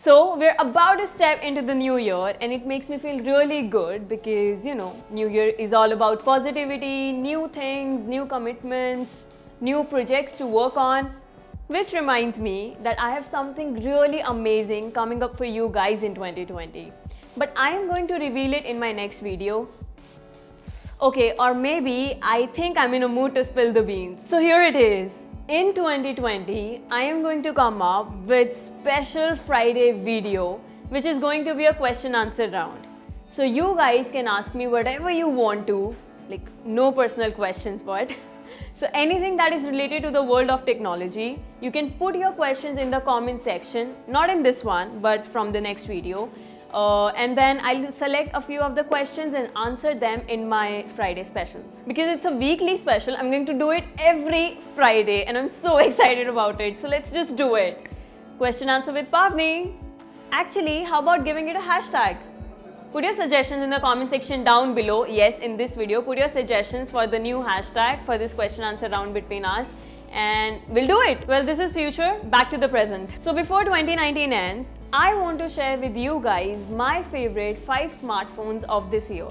So we're about to step into the new year, and it makes me feel really good because, new year is all about positivity, new things, new commitments, new projects to work on. Which reminds me that I have something really amazing coming up for you guys in 2020. But I am going to reveal it in my next video. Okay, or maybe I think I'm in a mood to spill the beans. So here it is. In 2020, I am going to come up with special Friday video, which is going to be a question answer round. So you guys can ask me whatever you want to, like no personal questions, but so anything that is related to the world of technology, you can put your questions in the comment section, not in this one, but from the next video. And then I'll select a few of the questions and answer them in my Friday specials. Because it's a weekly special, I'm going to do it every Friday and I'm so excited about it. So let's just do it. Question answer with Pavni. Actually, how about giving it a hashtag? Put your suggestions in the comment section down below. Yes, in this video, put your suggestions for the new hashtag for this question answer round between us. And we'll do it. Well, this is future, back to the present. So before 2019 ends, I want to share with you guys my favorite 5 smartphones of this year.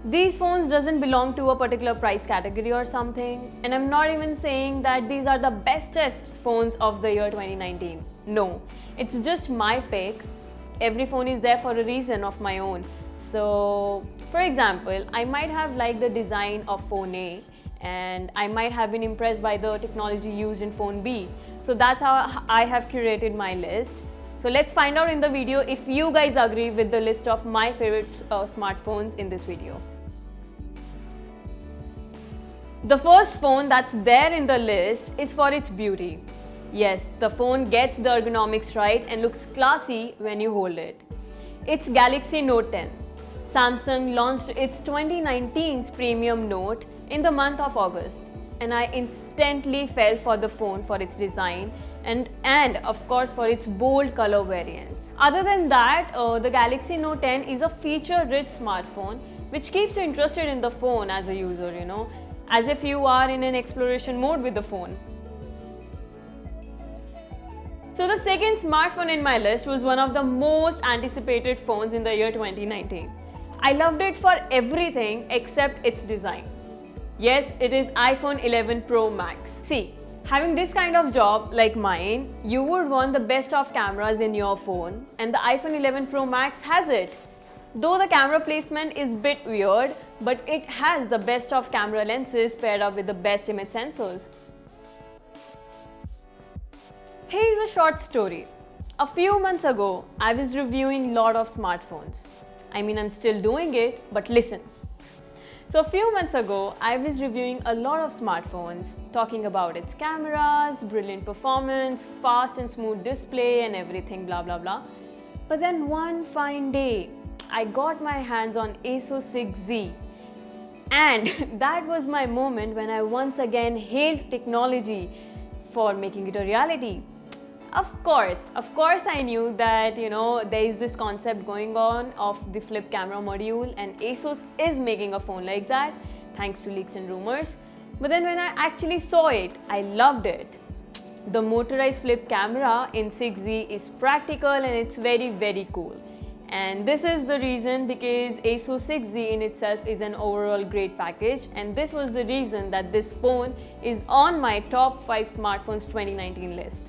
These phones doesn't belong to a particular price category or something, and I'm not even saying that these are the bestest phones of the year 2019. No, it's just my pick. Every phone is there for a reason of my own. So, for example, I might have liked the design of phone A, and I might have been impressed by the technology used in phone B. So that's how I have curated my list. So let's find out in the video if you guys agree with the list of my favorite smartphones in this video. The first phone that's there in the list is for its beauty. Yes, the phone gets the ergonomics right and looks classy when you hold it. It's Galaxy Note 10. Samsung launched its 2019's premium Note in the month of August, and I instantly fell for the phone for its design and of course for its bold color variants. Other than that, the Galaxy Note 10 is a feature-rich smartphone which keeps you interested in the phone as a user, as if you are in an exploration mode with the phone. So the second smartphone in my list was one of the most anticipated phones in the year 2019. I loved it for everything except its design. Yes, it is iPhone 11 Pro Max. See, having this kind of job like mine, you would want the best of cameras in your phone, and the iPhone 11 Pro Max has it. Though the camera placement is a bit weird, but it has the best of camera lenses paired up with the best image sensors. Here's a short story. A few months ago, I was reviewing a lot of smartphones. I mean, I'm still doing it, but listen. So a few months ago, I was reviewing a lot of smartphones, talking about its cameras, brilliant performance, fast and smooth display and everything blah blah blah. But then one fine day, I got my hands on ASUS 6Z, and that was my moment when I once again hailed technology for making it a reality. Of course, I knew that, there is this concept going on of the flip camera module, and ASUS is making a phone like that, thanks to leaks and rumors. But then when I actually saw it, I loved it. The motorized flip camera in 6Z is practical and it's very, very cool. And this is the reason because ASUS 6Z in itself is an overall great package, and this was the reason that this phone is on my top 5 smartphones 2019 list.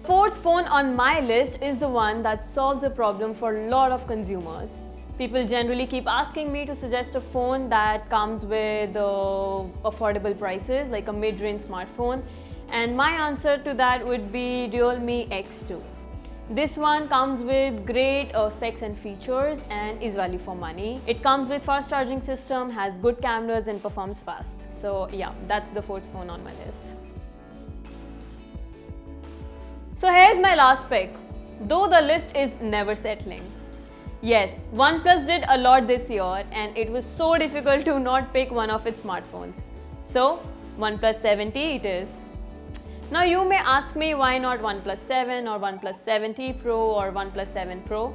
Fourth phone on my list is the one that solves a problem for a lot of consumers. People generally keep asking me to suggest a phone that comes with affordable prices, like a mid-range smartphone, and my answer to that would be Realme X2. This one comes with great specs and features and is value for money. It comes with fast charging system, has good cameras and performs fast. So yeah, that's the fourth phone on my list. So here's my last pick, though the list is never settling. Yes, OnePlus did a lot this year and it was so difficult to not pick one of its smartphones. So OnePlus 7T it is. Now you may ask me why not OnePlus 7 or OnePlus 7T Pro or OnePlus 7 Pro,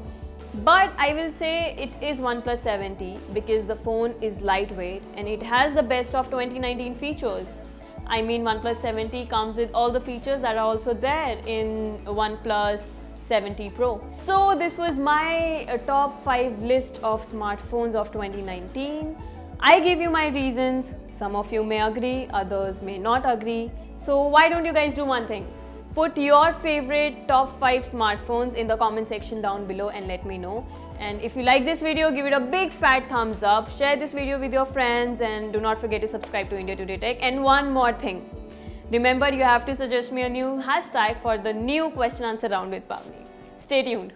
but I will say it is OnePlus 7T because the phone is lightweight and it has the best of 2019 features. I mean, OnePlus 70 comes with all the features that are also there in OnePlus 70 Pro. So this was my top 5 list of smartphones of 2019. I gave you my reasons. Some of you may agree, others may not agree. So why don't you guys do one thing? Put your favorite top 5 smartphones in the comment section down below and let me know. And if you like this video, give it a big fat thumbs up, share this video with your friends, and do not forget to subscribe to India Today Tech. And one more thing, remember you have to suggest me a new hashtag for the new question answer round with Pavni. Stay tuned.